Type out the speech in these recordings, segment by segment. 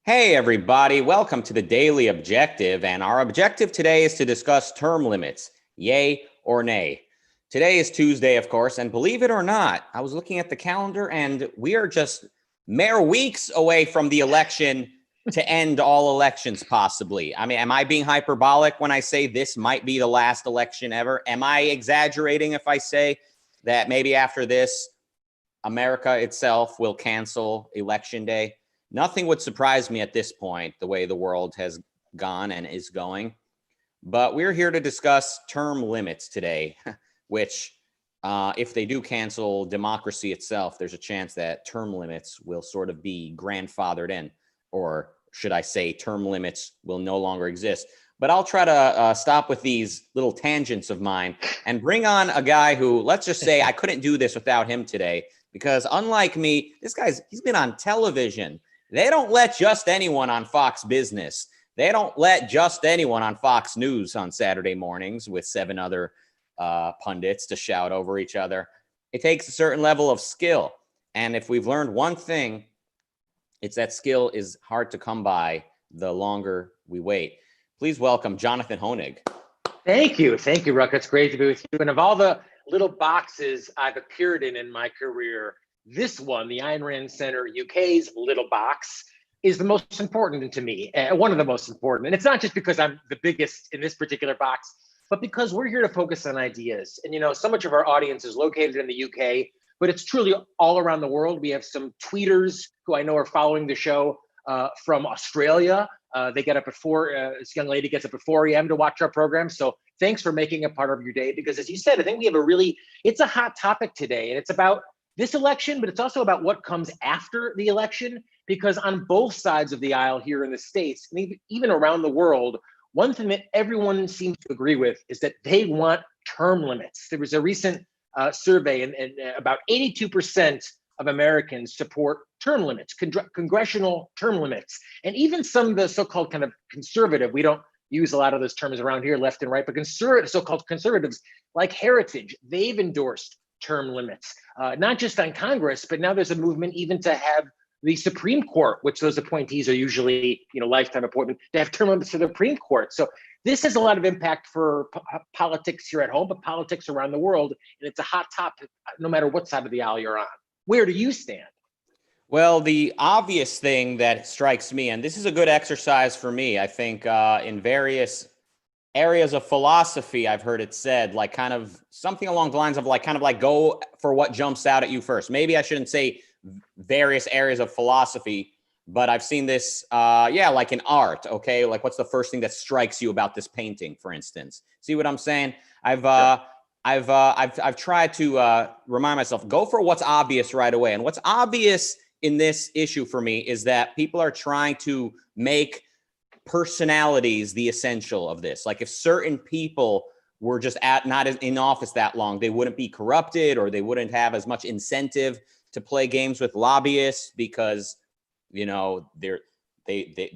Hey, everybody. Welcome to the Daily Objective. And our objective today is to discuss term limits, yay or nay. Today is Tuesday, of course. And believe it or not, I was looking at the calendar and we are just mere weeks away from the election to end all elections, possibly. I mean, am I being hyperbolic when I say this might be the last election ever? Am I exaggerating if I say that maybe after this, America itself will cancel Election Day? Nothing would surprise me at this point, the way the world has gone and is going. But we're here to discuss term limits today, which, if they do cancel democracy itself, there's a chance that term limits will sort of be grandfathered in, or should I say term limits will no longer exist. But I'll try to stop with these little tangents of mine and bring on a guy who, let's just say I couldn't do this without him today, because unlike me, he's been on television. They don't let just anyone on Fox Business. They don't let just anyone on Fox News on Saturday mornings with 7 other pundits to shout over each other. It takes a certain level of skill. And if we've learned one thing, it's that skill is hard to come by the longer we wait. Please welcome Jonathan Honig. Thank you. Thank you, Rucka. It's great to be with you. And of all the little boxes I've appeared in my career, this one, the Ayn Rand Center UK's little box, is the most important to me, one of the most important. And it's not just because I'm the biggest in this particular box, but because we're here to focus on ideas. And, you know, so much of our audience is located in the UK, but it's truly all around the world. We have some tweeters who I know are following the show from Australia. They get up at 4, this young lady gets up at 4 a.m. to watch our program. So thanks for making it part of your day, because as you said, I think we have it's a hot topic today, and it's about this election, but it's also about what comes after the election, because on both sides of the aisle here in the States, and even around the world, one thing that everyone seems to agree with is that they want term limits. There was a recent survey, and about 82% of Americans support term limits, congressional term limits. And even some of the so-called kind of conservative, we don't use a lot of those terms around here, left and right, but so-called conservatives like Heritage, they've endorsed term limits, not just on Congress, but now there's a movement even to have the Supreme Court, which those appointees are usually, lifetime appointment, to have term limits to the Supreme Court. So this has a lot of impact for politics here at home, but politics around the world. And it's a hot topic, no matter what side of the aisle you're on. Where do you stand? Well, the obvious thing that strikes me, and this is a good exercise for me, I think, in various areas of philosophy, I've heard it said, like kind of something along the lines of like go for what jumps out at you first. Maybe I shouldn't say various areas of philosophy, but I've seen this, like in art. Okay, like what's the first thing that strikes you about this painting, for instance? See what I'm saying? I've tried to remind myself, go for what's obvious right away. And what's obvious in this issue for me is that people are trying to make personalities the essential of this. Like if certain people were just not in office that long, they wouldn't be corrupted, or they wouldn't have as much incentive to play games with lobbyists, because they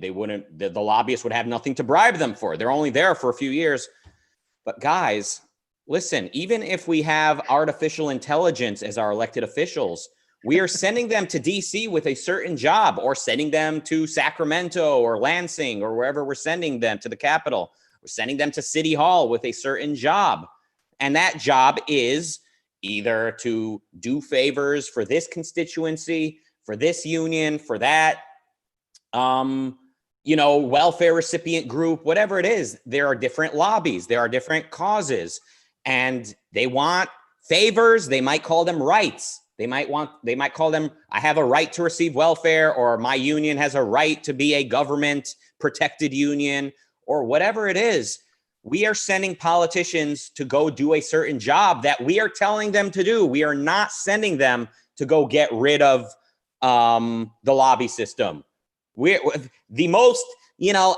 wouldn't, the lobbyists would have nothing to bribe them for. They're only there for a few years. But guys, listen, even if we have artificial intelligence as our elected officials, we are sending them to DC with a certain job, or sending them to Sacramento or Lansing or wherever we're sending them, to the Capitol. We're sending them to City Hall with a certain job. And that job is either to do favors for this constituency, for this union, for that, welfare recipient group, whatever it is. There are different lobbies. There are different causes, and they want favors. They might call them rights. They might call them, I have a right to receive welfare, or my union has a right to be a government protected union, or whatever it is. We are sending politicians to go do a certain job that we are telling them to do. We are not sending them to go get rid of the lobby system. The most,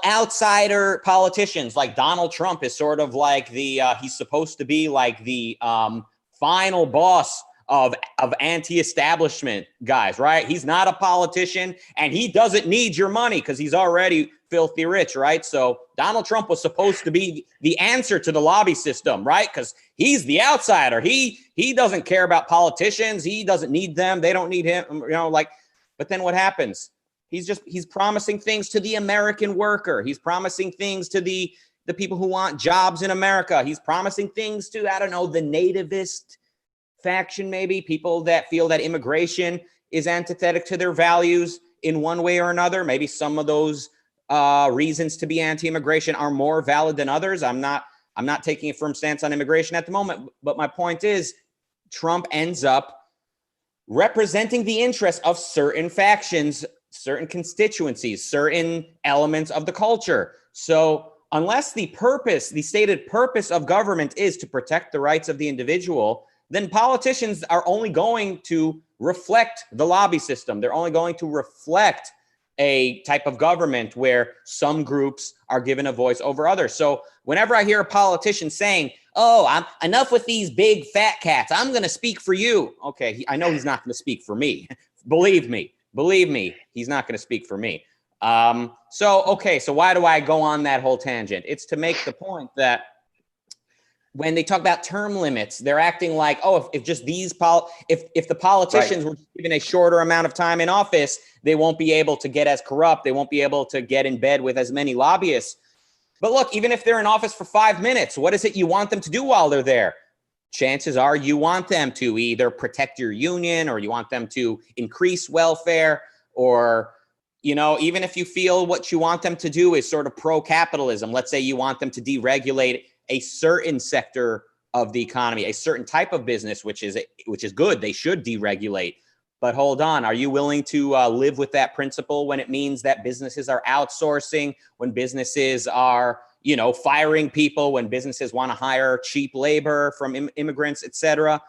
outsider politicians, like Donald Trump, is sort of like he's supposed to be like the final boss of anti-establishment guys, right? He's not a politician, and he doesn't need your money because he's already filthy rich, right? So Donald Trump was supposed to be the answer to the lobby system, right? Because he's the outsider. He doesn't care about politicians. He doesn't need them. They don't need him, But then what happens? He's promising things to the American worker. He's promising things to the people who want jobs in America. He's promising things to, I don't know, the nativist faction, maybe people that feel that immigration is antithetic to their values in one way or another. Maybe some of those reasons to be anti-immigration are more valid than others. I'm not taking a firm stance on immigration at the moment, but my point is Trump ends up representing the interests of certain factions, certain constituencies, certain elements of the culture. So unless the stated purpose of government is to protect the rights of the individual, then politicians are only going to reflect the lobby system. They're only going to reflect a type of government where some groups are given a voice over others. So whenever I hear a politician saying, "Oh, I'm enough with these big fat cats, I'm going to speak for you." Okay, I know he's not going to speak for me. Believe me, he's not going to speak for me. So why do I go on that whole tangent? It's to make the point that when they talk about term limits, they're acting like, oh, if just these if the politicians were given a shorter amount of time in office, they won't be able to get as corrupt. They won't be able to get in bed with as many lobbyists. But look, even if they're in office for 5 minutes, what is it you want them to do while they're there? Chances are you want them to either protect your union, or you want them to increase welfare, or, you know, even if you feel what you want them to do is sort of pro-capitalism, let's say you want them to deregulate a certain sector of the economy, a certain type of business, which is good. They should deregulate. But hold on, are you willing to live with that principle when it means that businesses are outsourcing, when businesses are, you know, firing people, when businesses want to hire cheap labor from immigrants, et cetera?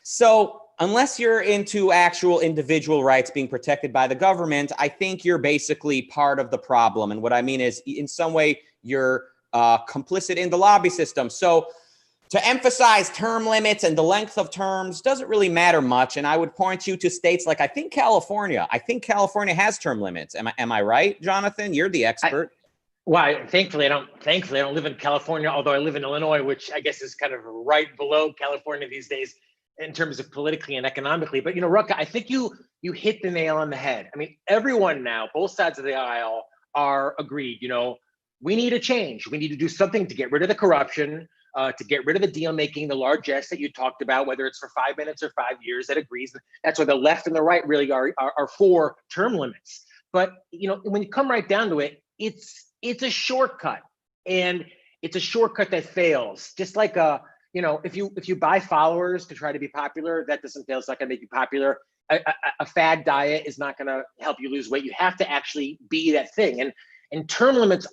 So unless you're into actual individual rights being protected by the government, I think you're basically part of the problem. And what I mean is, in some way, you're complicit in the lobby system. So to emphasize term limits and the length of terms doesn't really matter much. And I would point you to states like, I think California has term limits. Am I right, Jonathan? You're the expert. Thankfully I don't live in California, although I live in Illinois, which I guess is kind of right below California these days in terms of politically and economically. But, you know, Rucka, I think you hit the nail on the head. I mean, everyone now, both sides of the aisle, are agreed, you know, we need a change. We need to do something to get rid of the corruption, to get rid of the deal making, the largesse that you talked about, whether it's for 5 minutes or 5 years. That agrees. That's why the left and the right really are for term limits. But, you know, when you come right down to it, it's a shortcut, and it's a shortcut that fails. Just like you know, if you buy followers to try to be popular, that doesn't fail. It's not going to make you popular. A fad diet is not going to help you lose weight. You have to actually be that thing. And term limits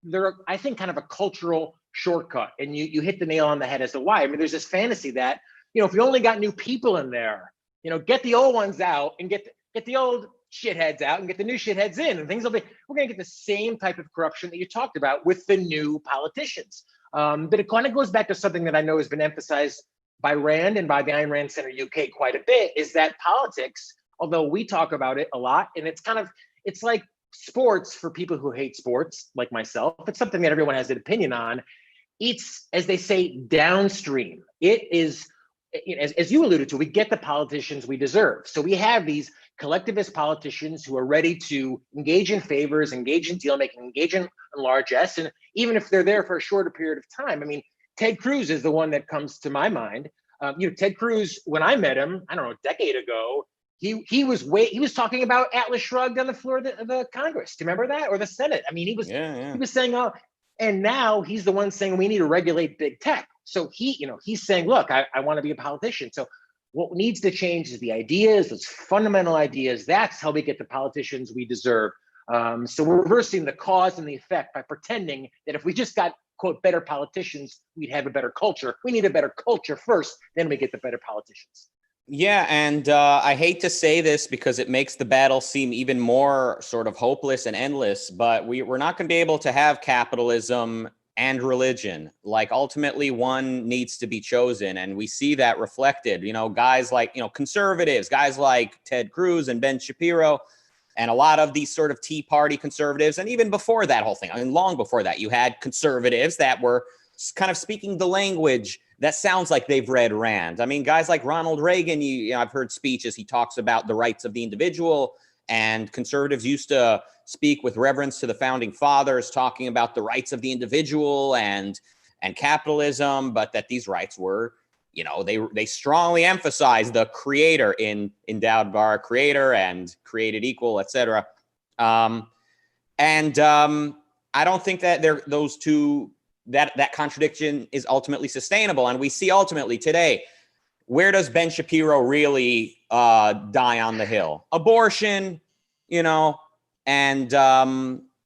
they're, I think, kind of a cultural shortcut. And you hit the nail on the head as to why. I mean, there's this fantasy that, you know, if you only got new people in there, you know, get the old ones out and get the old shitheads out and get the new shitheads in, and things will be, we're going to get the same type of corruption that you talked about with the new politicians. But it kind of goes back to something that I know has been emphasized by Rand and by the Ayn Rand Center UK quite a bit, is that politics, although we talk about it a lot, and it's like sports for people who hate sports like myself. It's something that everyone has an opinion on. It's, as they say, downstream. It is, as you alluded to, we get the politicians we deserve. So we have these collectivist politicians who are ready to engage in favors, engage in deal making, engage in largesse, and even if they're there for a shorter period of time. I mean, Ted Cruz is the one that comes to my mind. You know, Ted Cruz, when I met him, I don't know, a decade ago, he was talking about Atlas Shrugged on the floor of the Congress. Do you remember that? Or the Senate? I mean, he was saying, oh, and now he's the one saying we need to regulate big tech. So he's saying, look, I want to be a politician. So what needs to change is the ideas, those fundamental ideas. That's how we get the politicians we deserve. So we're reversing the cause and the effect by pretending that if we just got, quote, better politicians, we'd have a better culture. We need a better culture first, then we get the better politicians. Yeah, and I hate to say this because it makes the battle seem even more sort of hopeless and endless, but we're not going to be able to have capitalism and religion. Like, ultimately, one needs to be chosen, and we see that reflected. You know, guys like, you know, conservatives, guys like Ted Cruz and Ben Shapiro, and a lot of these sort of Tea Party conservatives, and even before that whole thing, I mean, long before that, you had conservatives that were kind of speaking the language that sounds like they've read Rand. I mean, guys like Ronald Reagan, I've heard speeches, he talks about the rights of the individual And conservatives used to speak with reverence to the founding fathers, talking about the rights of the individual and capitalism, but that these rights were, they strongly emphasized the creator endowed by our creator and created equal, etc. I don't think that those two, that contradiction is ultimately sustainable. And we see ultimately today, where does Ben Shapiro really die on the Hill? Abortion, and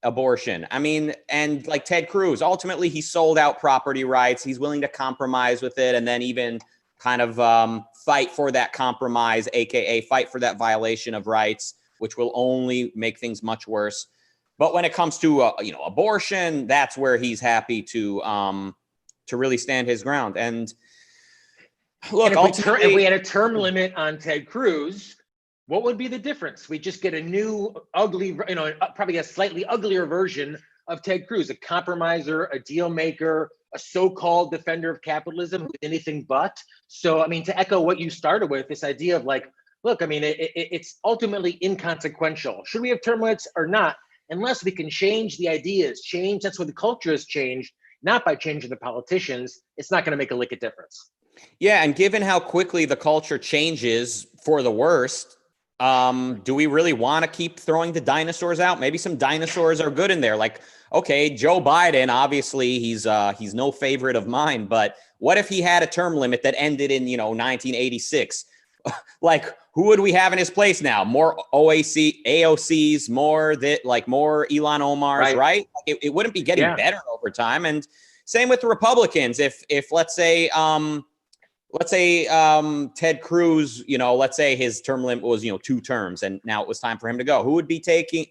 abortion. I mean, and like Ted Cruz, ultimately he sold out property rights. He's willing to compromise with it, and then even kind of fight for that compromise, aka fight for that violation of rights, which will only make things much worse. But when it comes to abortion, that's where he's happy to really stand his ground. And look, if we had a term limit on Ted Cruz, what would be the difference? We just get a new ugly, probably a slightly uglier version of Ted Cruz, a compromiser, a deal maker, a so-called defender of capitalism who's anything but. So, I mean, to echo what you started with, this idea of like, look, I mean, it's ultimately inconsequential. Should we have term limits or not? Unless we can change the ideas, that's where the culture has changed, not by changing the politicians. It's not going to make a lick of difference. Yeah, and given how quickly the culture changes for the worst, do we really want to keep throwing the dinosaurs out? Maybe some dinosaurs are good in there. Like, okay, Joe Biden, obviously he's no favorite of mine, but what if he had a term limit that ended in 1986? Like, who would we have in his place now? More AOCs, more Elon Omars, right? It wouldn't be getting better over time. And same with the Republicans. If let's say Ted Cruz, let's say his term limit was 2 terms, and now it was time for him to go. Who would be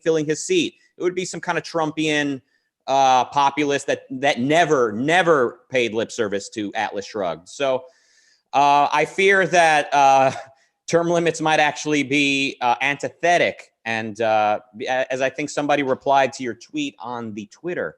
filling his seat? It would be some kind of Trumpian populist that never paid lip service to Atlas Shrugged. So I fear that term limits might actually be antithetic. And as I think somebody replied to your tweet on the Twitter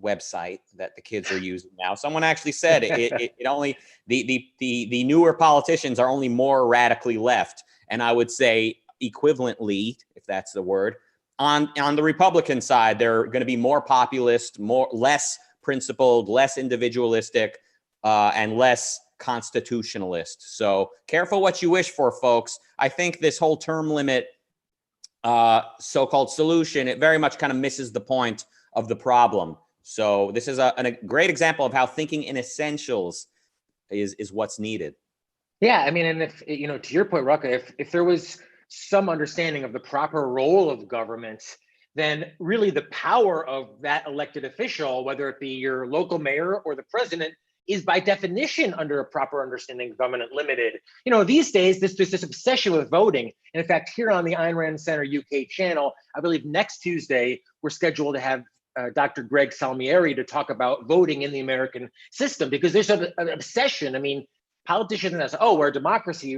website that the kids are using now, someone actually said it only the newer politicians are only more radically left, and I would say equivalently, if that's the word, on the Republican side, they're going to be more populist, less principled, less individualistic, and less constitutionalist. So careful what you wish for, folks. I think this whole term limit so-called solution, it very much kind of misses the point of the problem. So this is a great example of how thinking in essentials is what's needed. Yeah, I mean, and if, to your point, Rucka, if there was some understanding of the proper role of government, then really the power of that elected official, whether it be your local mayor or the president, is by definition under a proper understanding of government limited. These days, there's this obsession with voting. And in fact, here on the Ayn Rand Center UK channel, I believe next Tuesday, we're scheduled to have Dr. Greg Salmieri to talk about voting in the American system, because there's an obsession. I mean, politicians say, oh, we're a democracy,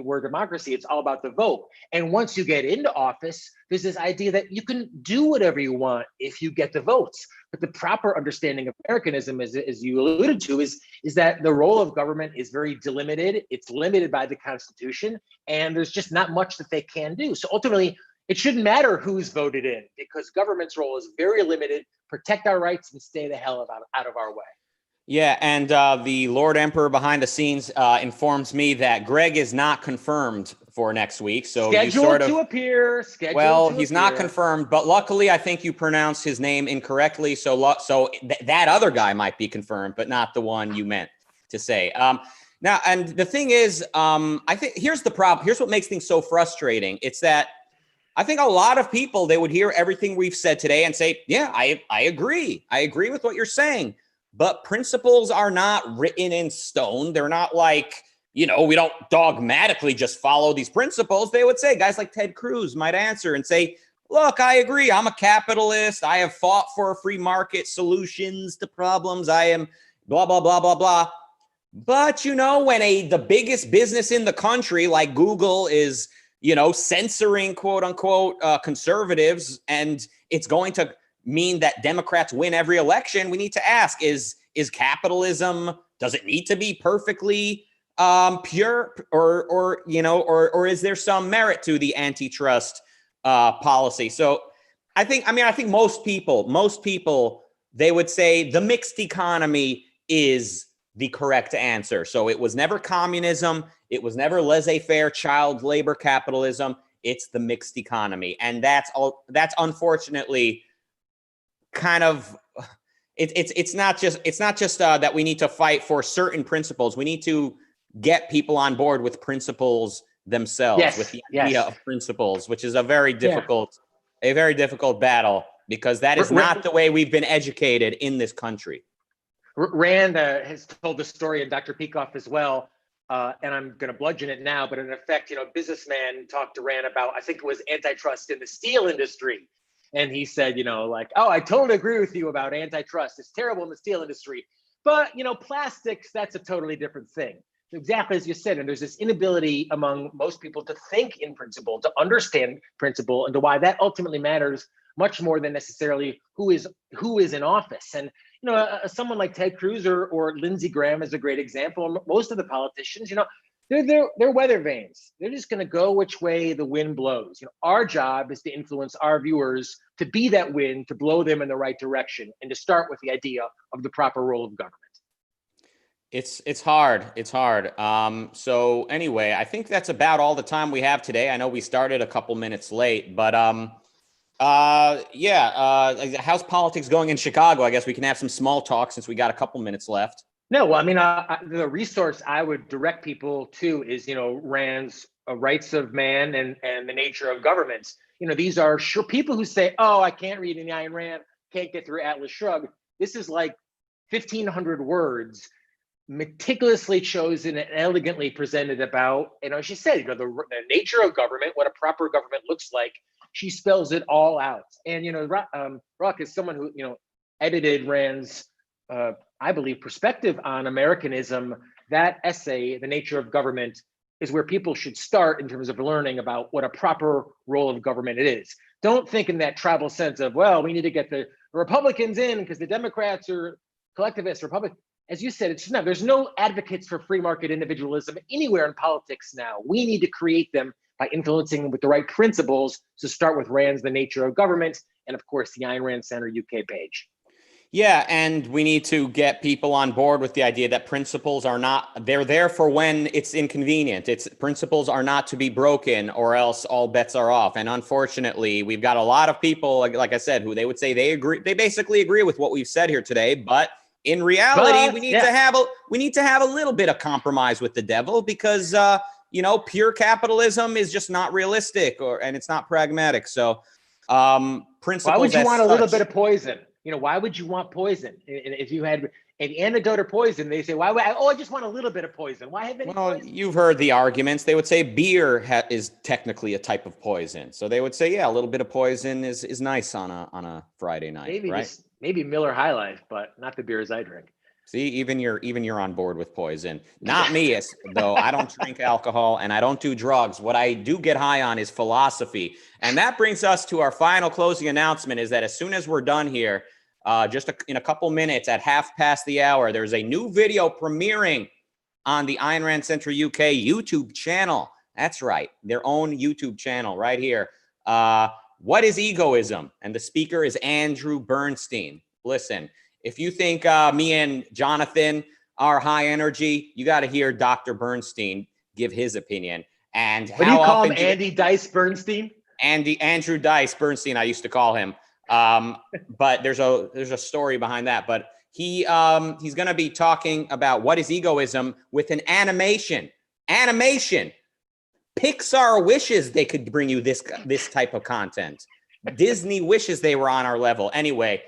it's all about the vote. And once you get into office, there's this idea that you can do whatever you want if you get the votes. But the proper understanding of Americanism, as you alluded to, is that the role of government is very delimited. It's limited by the Constitution, and there's just not much that they can do. So ultimately, it shouldn't matter who's voted in, because government's role is very limited. Protect our rights and stay the hell out of our way. Yeah, and the Lord Emperor behind the scenes informs me that Greg is not confirmed for next week. So scheduled to appear. He's not confirmed, but luckily I think you pronounced his name incorrectly. So that other guy might be confirmed, but not the one you meant to say. Now, and the thing is, I think here's the problem. Here's what makes things so frustrating. It's that I think a lot of people, they would hear everything we've said today and say, yeah, I agree. I agree with what you're saying. But principles are not written in stone. They're not like, we don't dogmatically just follow these principles. They would say, guys like Ted Cruz might answer and say, look, I agree. I'm a capitalist. I have fought for free market solutions to problems. I am blah, blah, blah, blah, blah. But, when the biggest business in the country, like Google, is, censoring, quote unquote, conservatives, and it's going to mean that Democrats win every election, we need to ask, is capitalism, does it need to be perfectly pure, or is there some merit to the antitrust policy. So I think most people, they would say the mixed economy is the correct answer. So it was never communism. It was never laissez-faire child labor capitalism. It's the mixed economy. And that's unfortunately kind of, it's not just that we need to fight for certain principles. We need to get people on board with principles themselves, with the idea of principles, which is a very difficult battle, because that is not the way we've been educated in this country. Rand has told the story, and Dr. Peikoff as well, and I'm going to bludgeon it now, but in effect, a businessman talked to Rand about, I think it was antitrust in the steel industry. And he said, like, oh, I totally agree with you about antitrust. It's terrible in the steel industry. But, plastics, that's a totally different thing. Exactly as you said, and there's this inability among most people to think in principle, to understand principle, and to why that ultimately matters much more than necessarily who is in office. And someone like Ted Cruz or Lindsey Graham is a great example. Most of the politicians, they're weather vanes. They're just going to go which way the wind blows. Our job is to influence our viewers to be that wind, to blow them in the right direction, and to start with the idea of the proper role of government. It's hard. So anyway, I think that's about all the time we have today. I know we started a couple minutes late, but how's politics going in Chicago? I guess we can have some small talk since we got a couple minutes left. No, well, the resource I would direct people to is, Rand's Rights of Man and the Nature of Government. These are people who say, oh, I can't read in the Ayn Rand, can't get through Atlas Shrugged. This is like 1,500 words, meticulously chosen and elegantly presented about, she said, the nature of government, what a proper government looks like. She spells it all out. And, Ruck is someone who, edited Rand's, I believe, perspective on Americanism. That essay, The Nature of Government, is where people should start in terms of learning about what a proper role of government it is. Don't think in that tribal sense of, well, we need to get the Republicans in because the Democrats are collectivists, Republicans. As you said, there's no advocates for free market individualism anywhere in politics now. We need to create them by influencing with the right principles. To start with Rand's The Nature of Government, and of course the Ayn Rand Center UK page. Yeah, and we need to get people on board with the idea that principles are they're there for when it's inconvenient. Principles are not to be broken, or else all bets are off. And unfortunately, we've got a lot of people, like I said, who they would say they basically agree with what we've said here today, but in reality, we need to have a little bit of compromise with the devil, because pure capitalism is just not realistic, and it's not pragmatic. So principles. Why would you want a little bit of poison? Why would you want poison? And if you had an antidote or poison, they say, I just want a little bit of poison. Why have any poison? You've heard the arguments. They would say beer is technically a type of poison. So they would say, yeah, a little bit of poison is nice on a Friday night, right? Maybe Miller High Life, but not the beers I drink. See, even you're on board with poison. Not me, though. I don't drink alcohol and I don't do drugs. What I do get high on is philosophy. And that brings us to our final closing announcement, is that as soon as we're done here, in a couple minutes at hour, there's a new video premiering on the Ayn Rand Center UK YouTube channel. That's right. Their own YouTube channel right here. What is egoism? And the speaker is Andrew Bernstein. Listen, if you think me and Jonathan are high energy, you got to hear Dr. Bernstein give his opinion. And what do you call him? Andy Dice Bernstein? Andrew Dice Bernstein, I used to call him. But there's a story behind that. But he's going to be talking about what is egoism with an animation. Pixar wishes they could bring you this type of content. Disney wishes they were on our level. Anyway,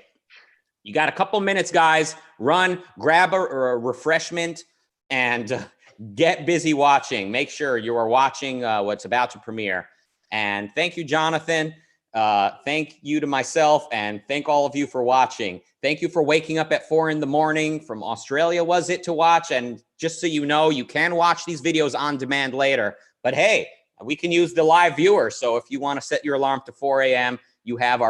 you got a couple minutes, guys. Run, grab a refreshment, and get busy watching. Make sure you are watching what's about to premiere. And thank you, Jonathan. Thank you to myself, and thank all of you for watching. Thank you for waking up at 4 a.m. from Australia, was it, to watch? And just so you know, you can watch these videos on demand later. But hey, we can use the live viewer. So if you want to set your alarm to 4 a.m., you have our